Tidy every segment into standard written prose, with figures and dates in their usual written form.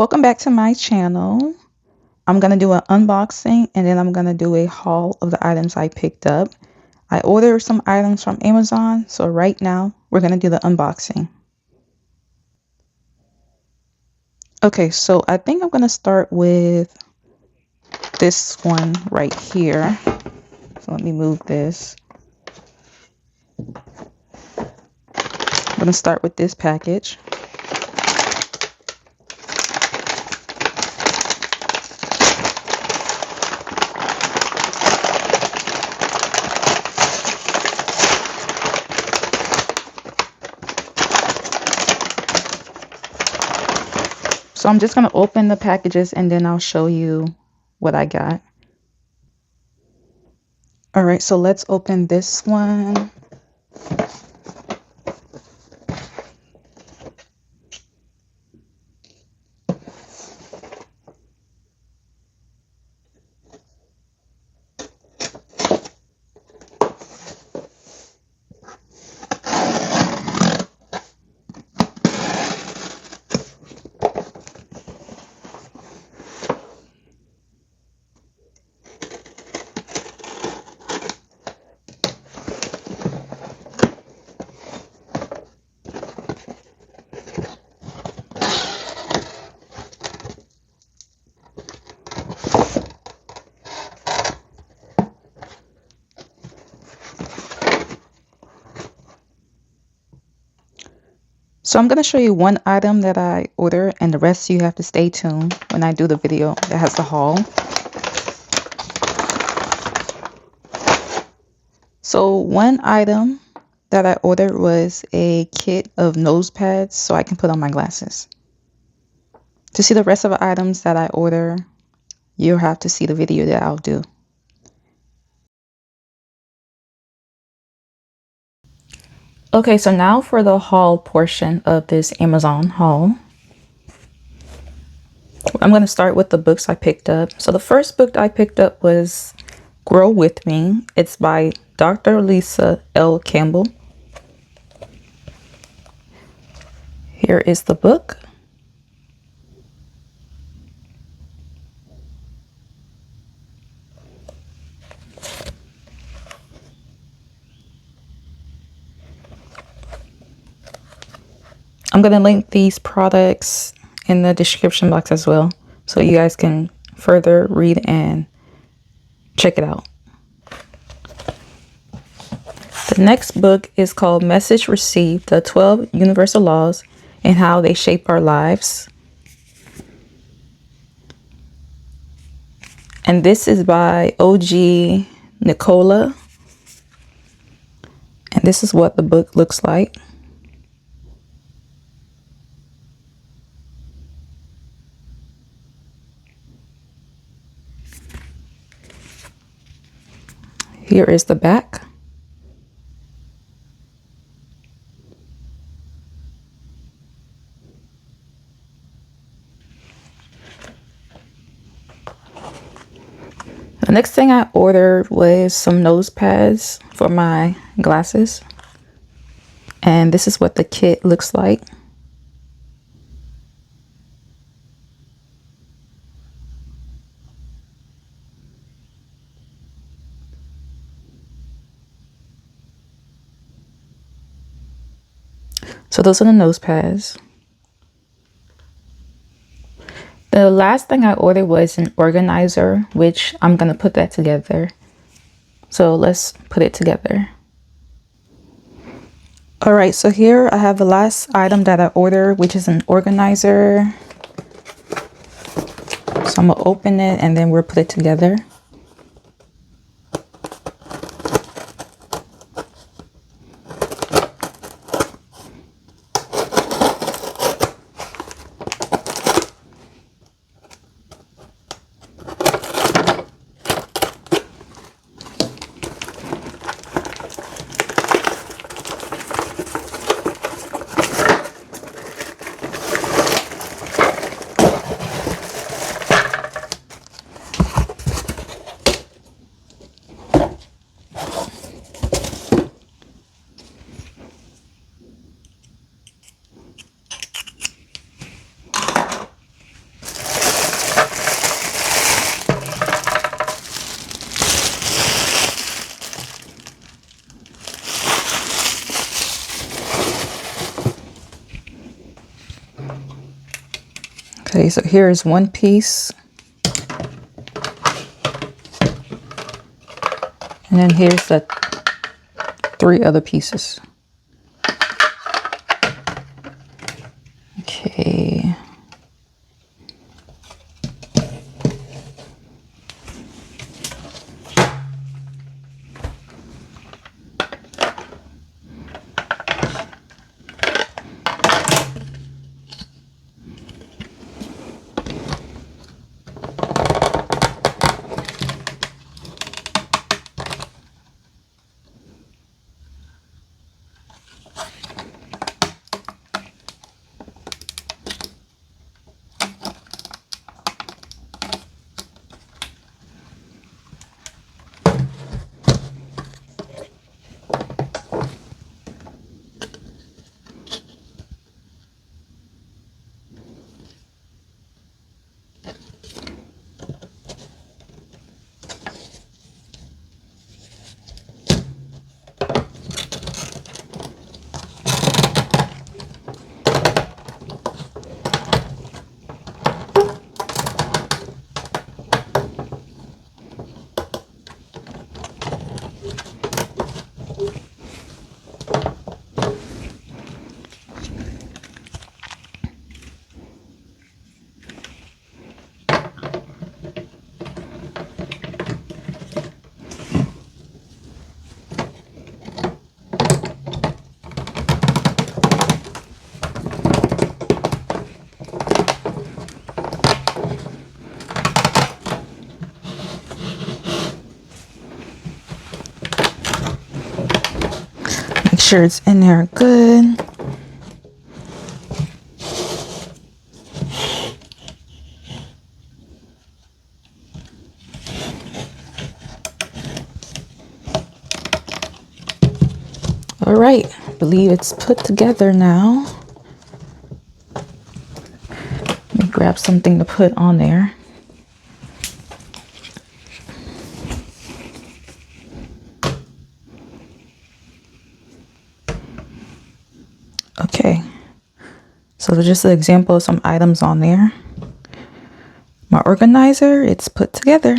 Welcome back to my channel. I'm going to do an unboxing and then I'm going to do a haul of the items I picked up. I ordered some items from Amazon, so right now we're going to do the unboxing. Okay, so I think I'm going to start with this one right here. So let me move this. I'm going to start with this package. So I'm just going to open the packages and then I'll show you what I got. All right, so let's open this one. So I'm going to show you one item that I ordered and the rest you have to stay tuned when I do the video that has the haul. So one item that I ordered was a kit of nose pads so I can put on my glasses. To see the rest of the items that I order, you'll have to see the video that I'll do. Okay, so now for the haul portion of this Amazon haul. I'm going to start with the books I picked up. So the first book I picked up was Grow With Me. It's by Dr. Lisa L. Campbell. Here is the book. I'm going to link these products in the description box as well, so you guys can further read and check it out. The next book is called Message Received: The 12 Universal Laws and How They Shape Our Lives. And this is by OG Nicola. And this is what the book looks like. Here is the back. The next thing I ordered was some nose pads for my glasses. And this is what the kit looks like. So those are the nose pads. The last thing I ordered was an organizer, which I'm going to put that together. So let's put it together. All right, so here I have the last item that I ordered, which is an organizer. So I'm going to open it and then we'll put it together. Okay, so here is one piece. And then here's the 3 other pieces. Okay. Make sure it's in there good. All right, I believe it's put together now. Let me grab something to put on there. Okay, so just an example of some items on there. My organizer, it's put together.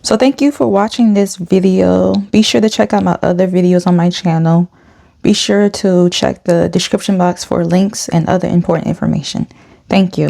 So thank you for watching this video. Be sure to check out my other videos on my channel. Be sure to check the description box for links and other important information. Thank you.